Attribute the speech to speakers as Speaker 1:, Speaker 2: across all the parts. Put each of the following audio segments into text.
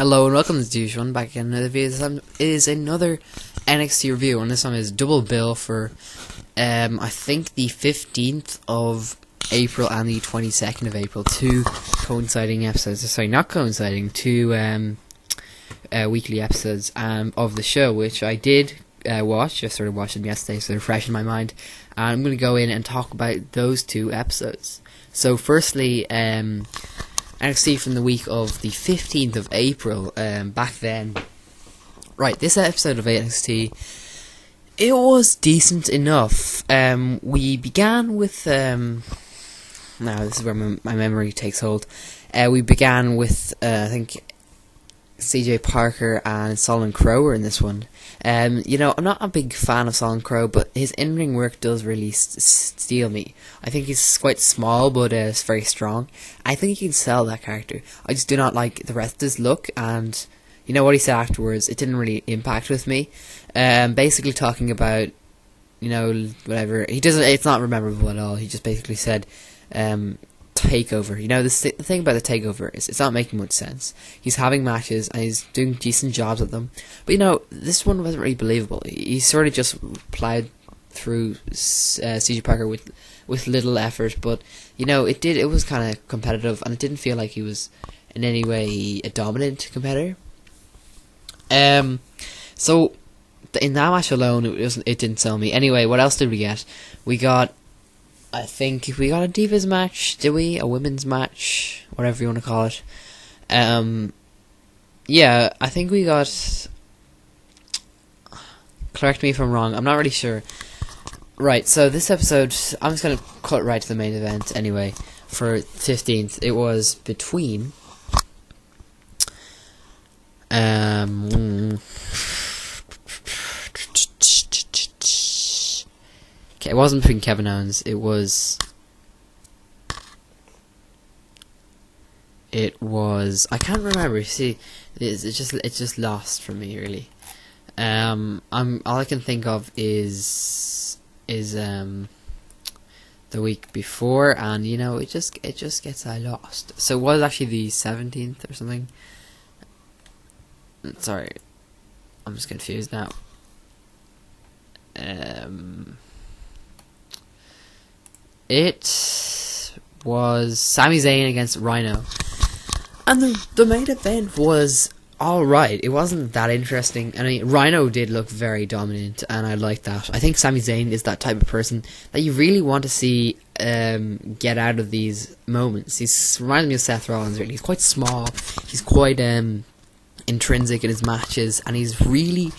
Speaker 1: Hello and welcome to Douche1 back again. Another video. This is another NXT review, and this time is double bill for I think the 15th of April and the 22nd of April, two coinciding episodes. Sorry, not coinciding, two weekly episodes of the show, which I did watch. I started watching them yesterday, so they're fresh in my mind. And I'm going to go in and talk about those two episodes. So firstly, NXT from the week of the 15th of April, back then. Right, this episode of NXT, it was decent enough. We began with, now this is where my memory takes hold. We began with, I think, CJ Parker and Solomon Crowe were in this one. You know, I'm not a big fan of Solomon Crowe, but his in-ring work does really steal me. I think he's quite small, but it's very strong. I think he can sell that character. I just do not like the rest of his look, and you know what he said afterwards, it didn't really impact with me. Basically talking about, you know, whatever, it's not memorable at all. He just basically said, takeover. You know, the thing about the takeover is it's not making much sense. He's having matches and he's doing decent jobs at them, but you know, this one wasn't really believable. He sort of just plowed through CJ Parker with little effort, but you know, it was kind of competitive, and it didn't feel like he was in any way a dominant competitor. So in that match alone, it didn't sell me. Anyway, what else did we get? I think we got a Divas match, did we? A women's match, whatever you want to call it. Yeah, I think we got... Correct me if I'm wrong, I'm not really sure. Right, so this episode, I'm just going to cut right to the main event anyway. For 15th, it was between... Okay, it wasn't between Kevin Owens. It was. I can't remember. You see, it's just lost from me really. All I can think of is the week before, and you know, it just gets lost. So it was actually the 17th or something. Sorry, I'm just confused now. It was Sami Zayn against Rhino, and the main event was alright. It wasn't that interesting. I mean, Rhino did look very dominant, and I liked that. I think Sami Zayn is that type of person that you really want to see get out of these moments. He reminds me of Seth Rollins, really. He's quite small, he's quite intrinsic in his matches, and he's really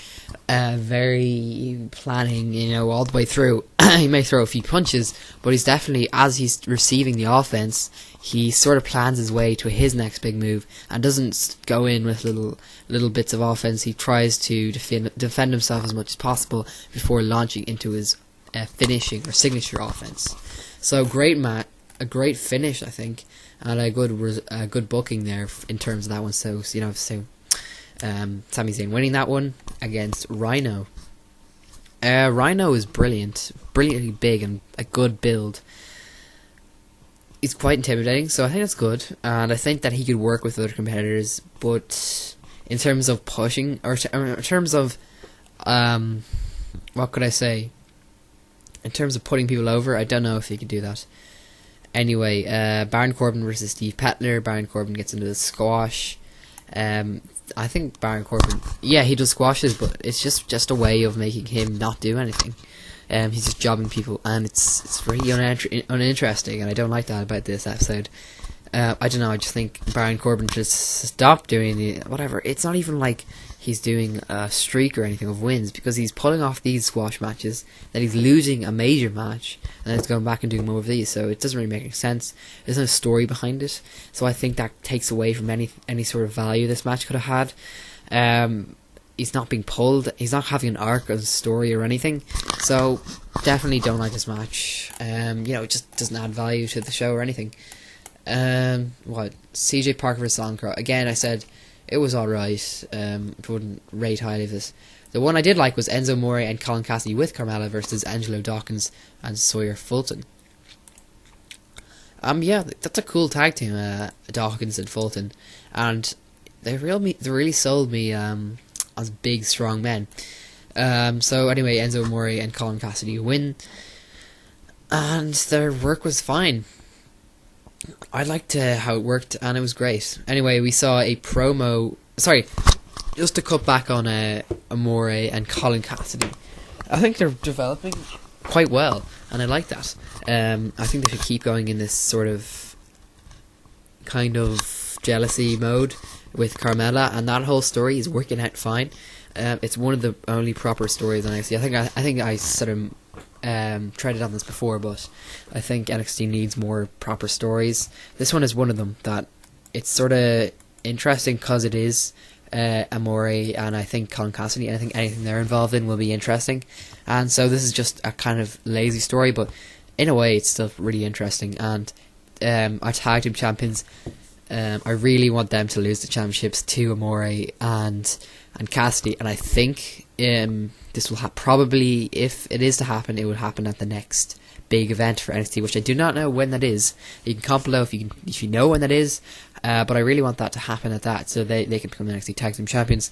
Speaker 1: very planning, you know, all the way through. He may throw a few punches, but he's definitely, as he's receiving the offense, he sort of plans his way to his next big move and doesn't go in with little bits of offense. He tries to defend himself as much as possible before launching into his finishing or signature offense. So a great finish, I think, and a good booking there in terms of that one. So you know, Sami Zayn winning that one against Rhino. Rhino is brilliantly big and a good build. He's quite intimidating, so I think that's good, and I think that he could work with other competitors. But in terms of pushing, or in terms of what could I say? In terms of putting people over, I don't know if he could do that. Anyway, Baron Corbin versus Steve Petler. Baron Corbin gets into the squash. I think Baron Corbin, yeah, he does squashes, but it's just a way of making him not do anything. He's just jobbing people, and it's very uninteresting, and I don't like that about this episode. I don't know, I just think Baron Corbin should stop doing whatever. It's not even like he's doing a streak or anything of wins, because he's pulling off these squash matches, then he's losing a major match, and then he's going back and doing more of these, so it doesn't really make any sense. There's no story behind it, so I think that takes away from any sort of value this match could have had. He's not being pulled, he's not having an arc of story or anything, so definitely don't like this match. You know, it just doesn't add value to the show or anything. CJ Parker vs. Solomon Crowe. Again, I said it was alright. Wouldn't rate highly of this. The one I did like was Enzo Amore and Colin Cassidy with Carmella versus Angelo Dawkins and Sawyer Fulton. Yeah, that's a cool tag team, Dawkins and Fulton. And they really sold me as big, strong men. So anyway, Enzo, Amore, and Colin Cassidy win, and their work was fine. I liked how it worked, and it was great. Anyway, we saw a promo. Sorry, just to cut back on Amore and Colin Cassidy. I think they're developing quite well, and I like that. I think they should keep going in this sort of kind of jealousy mode with Carmella, and that whole story is working out fine. It's one of the only proper stories on NXT. I think I sort of treaded on this before, but I think NXT needs more proper stories. This one is one of them. That it's sort of interesting because it is Amore and I think Colin Cassidy, and I think anything they're involved in will be interesting. And so this is just a kind of lazy story, but in a way it's still really interesting. And our tag team champions, I really want them to lose the championships to Amore and Cassidy, and I think this will probably, if it is to happen, it will happen at the next big event for NXT, which I do not know when that is. You can comment below if you know when that is, but I really want that to happen at that, so they can become the NXT Tag Team Champions.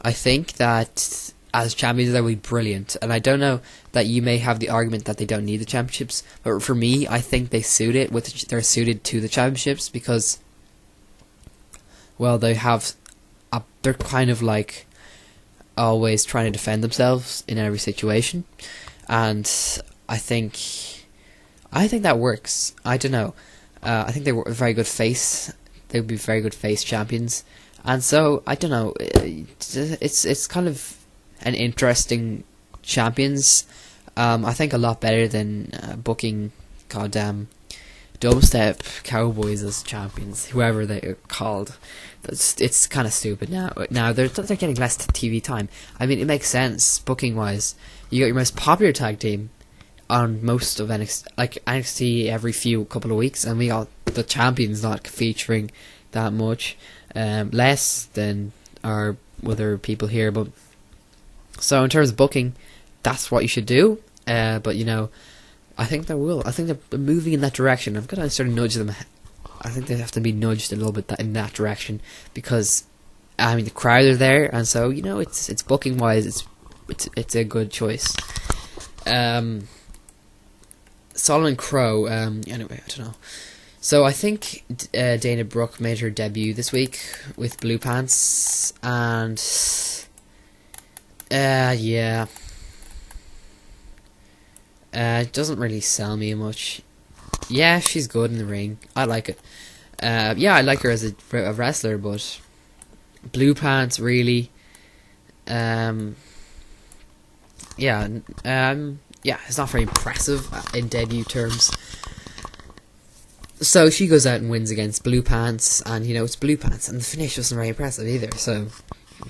Speaker 1: I think that as champions that would be brilliant, and I don't know that you may have the argument that they don't need the championships, but for me, I think they're suited to the championships because, well, they're kind of like always trying to defend themselves in every situation, and I think that works. I don't know. I think they were a very good face. They would be very good face champions, and so I don't know. It's kind of an interesting champions. I think a lot better than booking goddamn dubstep cowboys as champions, whoever they are called. It's kind of stupid now. Now they're getting less TV time. I mean, it makes sense booking wise. You got your most popular tag team on most of NXT every couple of weeks, and we got the champions not featuring that much, less than our other people here. But so in terms of booking, that's what you should do. But you know, I think they will. I think they're moving in that direction. I'm gonna sort of nudge them. I think they have to be nudged a little bit in that direction because, I mean, the crowd are there, and so you know, it's booking wise, it's a good choice. Solomon Crow. Anyway, I don't know. So I think Dana Brooke made her debut this week with blue pants, and yeah. It doesn't really sell me much. Yeah, she's good in the ring. I like it. Yeah, I like her as a wrestler, but blue pants really. Yeah, it's not very impressive in debut terms. So she goes out and wins against blue pants, and you know it's blue pants, and the finish wasn't very impressive either. So,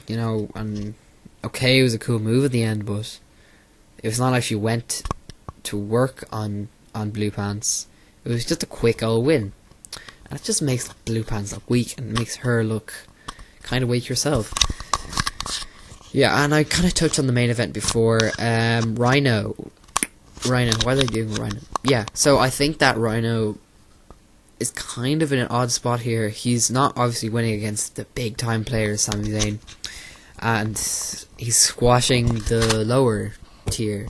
Speaker 1: you know, and okay, it was a cool move at the end, but it was not like she went to work on blue pants. It was just a quick old win. And it just makes blue pants look weak and makes her look kind of weak herself. Yeah, and I kind of touched on the main event before. Rhino. Why are they doing Rhino? Yeah, so I think that Rhino is kind of in an odd spot here. He's not obviously winning against the big time player Sami Zayn, and he's squashing the lower tier.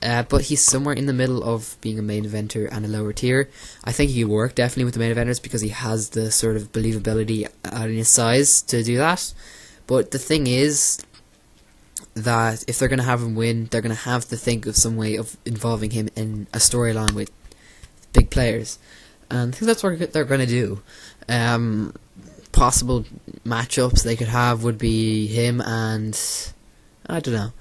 Speaker 1: But he's somewhere in the middle of being a main eventer and a lower tier. I think he could work definitely with the main eventers because he has the sort of believability in his size to do that. But the thing is that if they're going to have him win, they're going to have to think of some way of involving him in a storyline with big players. And I think that's what they're going to do. Possible matchups they could have would be him and, I don't know.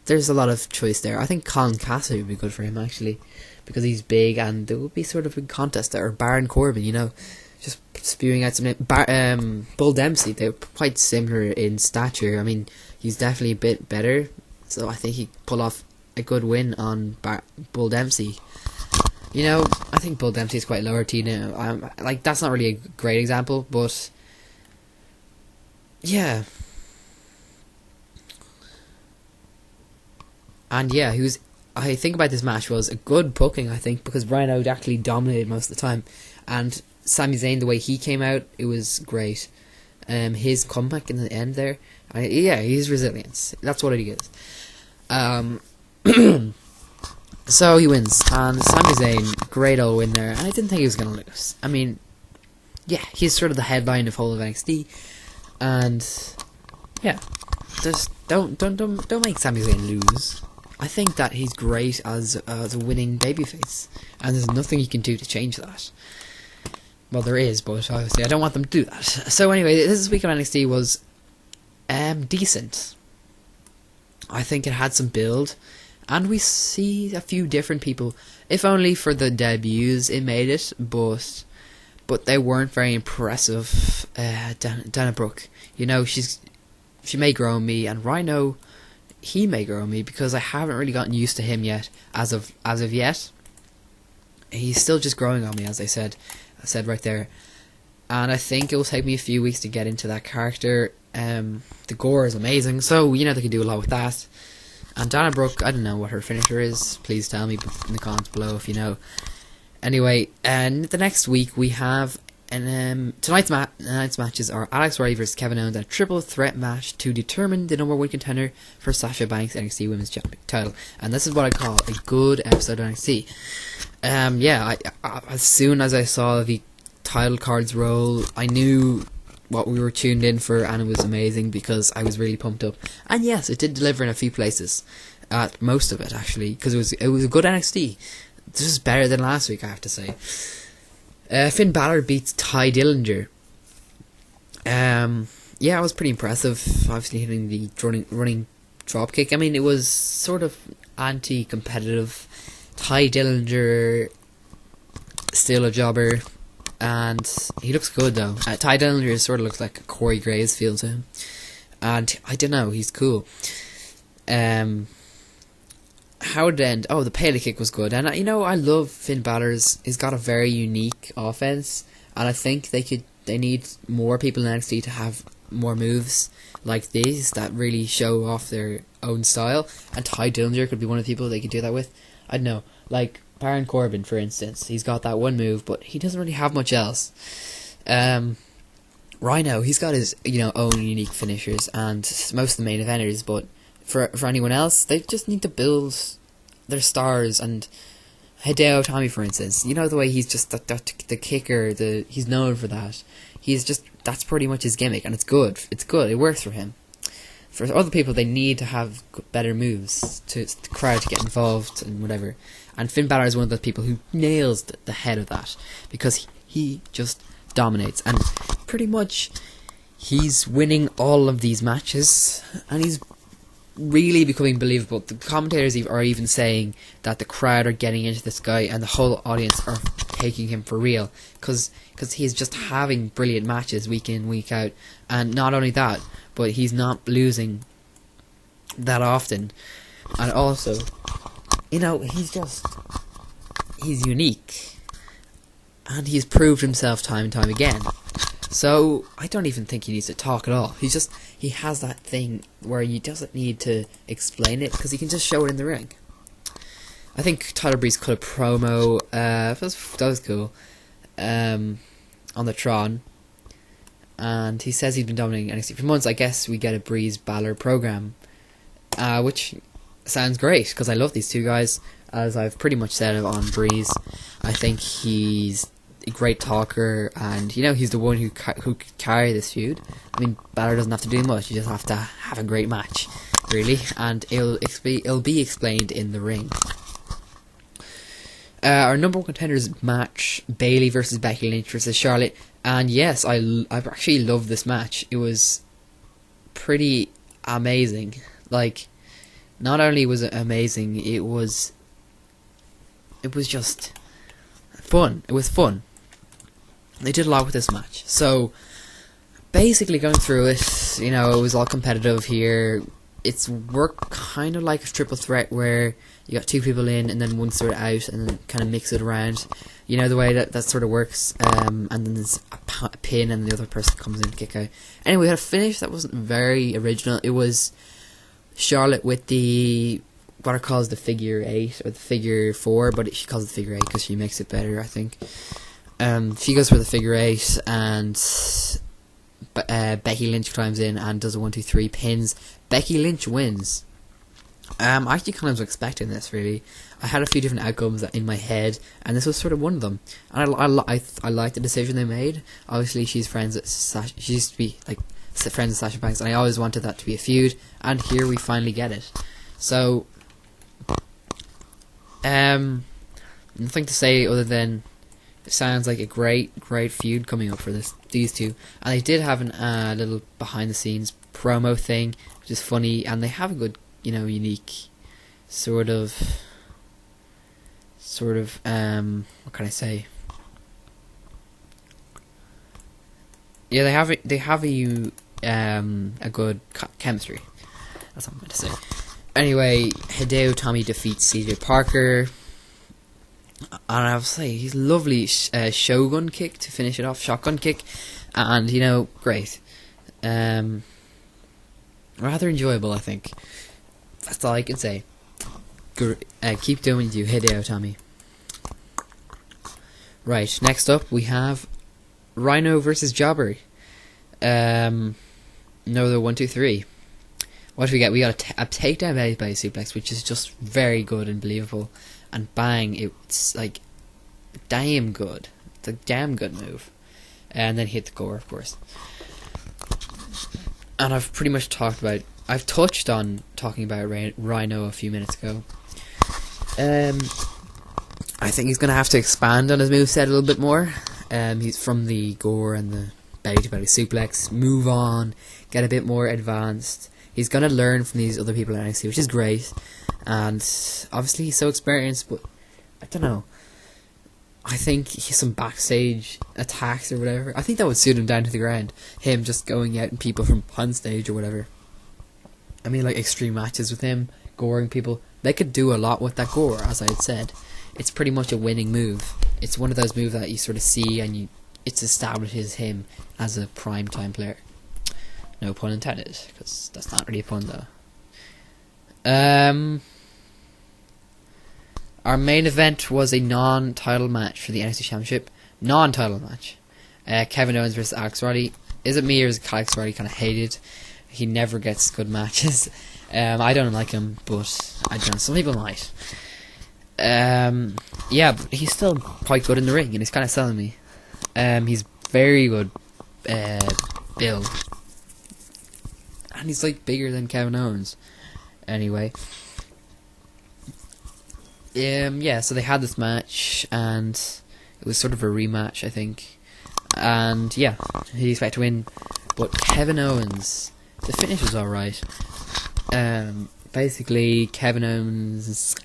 Speaker 1: There's a lot of choice there. I think Colin Cassidy would be good for him, actually, because he's big, and there would be sort of a contest there. Or Baron Corbin, you know, just spewing out some names. Bull Dempsey, they're quite similar in stature. I mean, he's definitely a bit better, so I think he'd pull off a good win on Bull Dempsey. You know, I think Bull Dempsey's quite lower T now. Like, that's not really a great example, but yeah. And yeah, I think about this match was a good booking, I think, because Rhino actually dominated most of the time. And Sami Zayn, the way he came out, it was great. his comeback in the end there. Yeah, he's resilience. That's what he is. So he wins, and Sami Zayn, great old win there, and I didn't think he was going to lose. I mean, yeah, he's sort of the headline of whole of NXT, and yeah, just don't make Sami Zayn lose. I think that he's great as a winning babyface, and there's nothing you can do to change that. Well, there is, but obviously I don't want them to do that. So anyway, this week on NXT was decent. I think it had some build, and we see a few different people. If only for the debuts it made it, but they weren't very impressive. Dana Brooke, you know, she may grow on me, and Rhino, he may grow on me, because I haven't really gotten used to him yet. As of yet, he's still just growing on me, as I said right there. And I think it will take me a few weeks to get into that character. The gore is amazing, so you know they can do a lot with that. And Dana Brooke, I don't know what her finisher is. Please tell me in the comments below if you know. Anyway, and the next week we have tonight's matches are Alex Ray versus Kevin Owens, and a triple threat match to determine the number one contender for Sasha Banks' NXT Women's title. And this is what I call a good episode of NXT. I as soon as I saw the title cards roll, I knew what we were tuned in for, and it was amazing because I was really pumped up. And yes, it did deliver in a few places, most of it actually, because it was a good NXT. This is better than last week, I have to say. Finn Balor beats Ty Dillinger. It was pretty impressive. Obviously hitting the running drop kick. I mean, it was sort of anti-competitive. Ty Dillinger, still a jobber, and he looks good though. Ty Dillinger sort of looks like a Corey Graves feel to him, and I don't know, he's cool. How did it end? Oh, the Pele kick was good, and I love Finn Balor's. He's got a very unique offense, and I think they need more people in NXT to have more moves like these that really show off their own style. And Ty Dillinger could be one of the people they could do that with. I don't know, like Baron Corbin, for instance. He's got that one move, but he doesn't really have much else. Rhino, he's got his own unique finishers and most of the main eventers, but for anyone else, they just need to build their stars. And Hideo Itami, for instance, you know the way he's just the kicker, he's known for that. That's pretty much his gimmick, and it's good. It works for him. For other people, they need to have better moves to the crowd to get involved and whatever. And Finn Balor is one of those people who nails the head of that, because he just dominates, and pretty much he's winning all of these matches, and he's really becoming believable. The commentators are even saying that the crowd are getting into this guy, and the whole audience are taking him for real, because he's just having brilliant matches week in, week out. And not only that, but he's not losing that often. And also, he's unique, and he's proved himself time and time again. So I don't even think he needs to talk at all. He has that thing where he doesn't need to explain it, because he can just show it in the ring. I think Tyler Breeze cut a promo. That was cool. On the Tron, and he says he's been dominating NXT for months. I guess we get a Breeze Balor program, which sounds great, because I love these two guys. As I've pretty much said on Breeze, I think he's a great talker, and he's the one who could carry this feud. I mean, Balor doesn't have to do much; you just have to have a great match, really, and it'll be explained in the ring. Our number one contenders match: Bayley versus Becky Lynch versus Charlotte. And yes, I actually loved this match. It was pretty amazing. Like, not only was it amazing, it was just fun. It was fun. They did a lot with this match. So basically, going through it, it was all competitive here. It's worked kind of like a triple threat, where you got two people in and then one sort of out, and then kind of mix it around. You know the way that sort of works. And then there's a pin, and the other person comes in to kick out. Anyway, we had a finish that wasn't very original. It was Charlotte with what are calls the figure 8 or the figure 4, but she calls it the figure 8 because she makes it better, I think. She goes for the figure 8, and Becky Lynch climbs in and does a 1-2-3, pins. Becky Lynch wins. I actually kind of was expecting this, really. I had a few different outcomes in my head, and this was sort of one of them. And I like the decision they made. Obviously, she's friends with she used to be like friends with Sasha Banks, and I always wanted that to be a feud. And here we finally get it. So, nothing to say other than it sounds like a great feud coming up for these two. And they did have a little behind the scenes promo thing, which is funny, and they have a good, unique sort of what can I say? Yeah, they have a good chemistry. That's what I'm going to say. Anyway, Hideo Itami defeats CJ Parker. And I would say he's lovely shogun kick to finish it off, shotgun kick, and great, rather enjoyable. I think that's all I can say. Keep doing you, Hideo Itami. Right, next up we have Rhino versus Jobber. Another 1-2-3. What do we get? We got a takedown by suplex, which is just very good and believable. And bang, it's like damn good. It's a damn good move. And then hit the core, of course. And I've pretty much I've touched on talking about Rhino a few minutes ago. I think he's going to have to expand on his moveset a little bit more. He's from the gore and the belly-to-belly suplex. Move on, get a bit more advanced. He's going to learn from these other people at NXT, which is great. And obviously he's so experienced, but I don't know. I think he's some backstage attacks or whatever. I think that would suit him down to the ground. Him just going out and people from on stage or whatever. I mean, like extreme matches with him, goring people. They could do a lot with that gore, as I had said. It's pretty much a winning move. It's one of those moves that you sort of see and it establishes him as a prime time player. No pun intended, because that's not really a pun though. Our main event was a non-title match for the NXT Championship. Non-title match. Kevin Owens versus Alex Roddy. Is it me or is it Alex Roddy kind of hated? He never gets good matches. I don't like him, but I don't know, some people might. Yeah, but he's still quite good in the ring, and he's kind of selling me. He's very good build. And he's like bigger than Kevin Owens. Anyway. Yeah, so they had this match, and it was sort of a rematch, I think. And yeah, he expected to win, but Kevin Owens, the finish was alright. Basically, Kevin Owens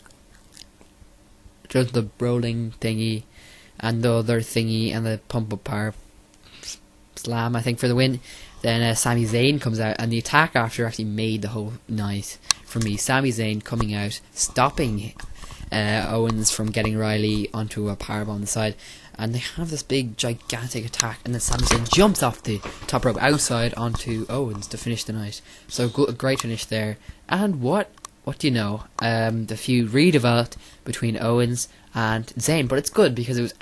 Speaker 1: does the rolling thingy, and the other thingy, and the pump up power slam, I think, for the win. Then Sami Zayn comes out, and the attack after actually made the whole night for me. Sami Zayn coming out, stopping Owens from getting Riley onto a powerbomb on the side, and they have this big gigantic attack, and then Sami Zayn jumps off the top rope outside onto Owens to finish the night. So a great finish there. And what do you know? The feud redeveloped between Owens and Zayn, but it's good because it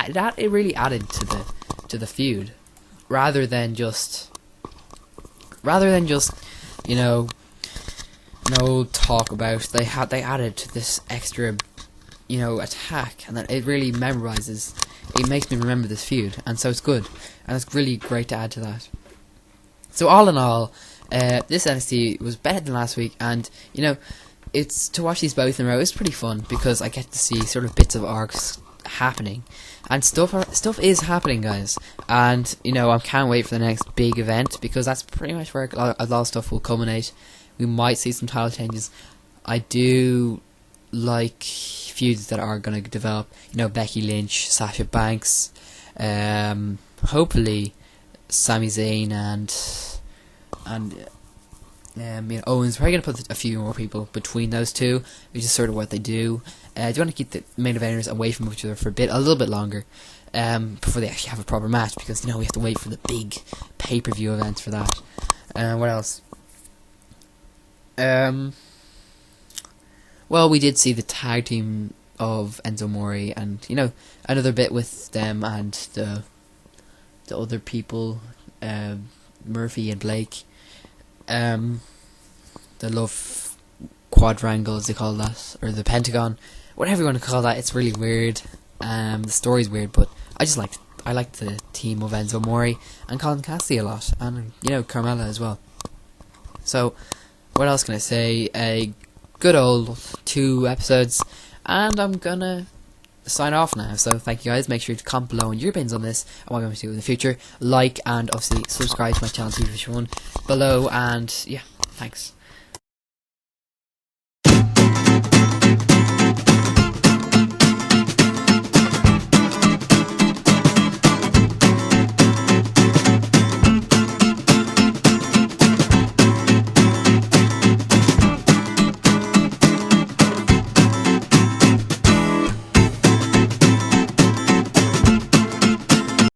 Speaker 1: really added to the feud, rather than just no talk about. They added to this extra attack, and that it really memorizes. It makes me remember this feud, and so it's good, and it's really great to add to that. So all in all, this NXT was better than last week, and it's to watch these both in a row. It's pretty fun because I get to see sort of bits of arcs happening, and stuff is happening, guys. And I can't wait for the next big event, because that's pretty much where a lot of stuff will culminate. We might see some title changes. I do like feuds that are going to develop. Becky Lynch, Sasha Banks, hopefully Sami Zayn and Owens. Probably going to put a few more people between those two, which is sort of what they do. Do you want to keep the main eventers away from each other for a little bit longer, before they actually have a proper match, because we have to wait for the big pay-per-view events for that. What else? Well, we did see the tag team of Enzo Amore, and another bit with them and the other people. Murphy and Blake. The love quadrangle, as they call that, or the pentagon, whatever you want to call that. It's really weird. The story's weird, but I like the team of Enzo, Amore and Colin, Cassidy a lot, and Carmella as well. So what else can I say? A good old 2 episodes, and I'm gonna sign off now. So thank you guys. Make sure to comment below on your opinions on this and what I'm going to do in the future. Like and obviously subscribe to my channel, TV1 below, and yeah, thanks.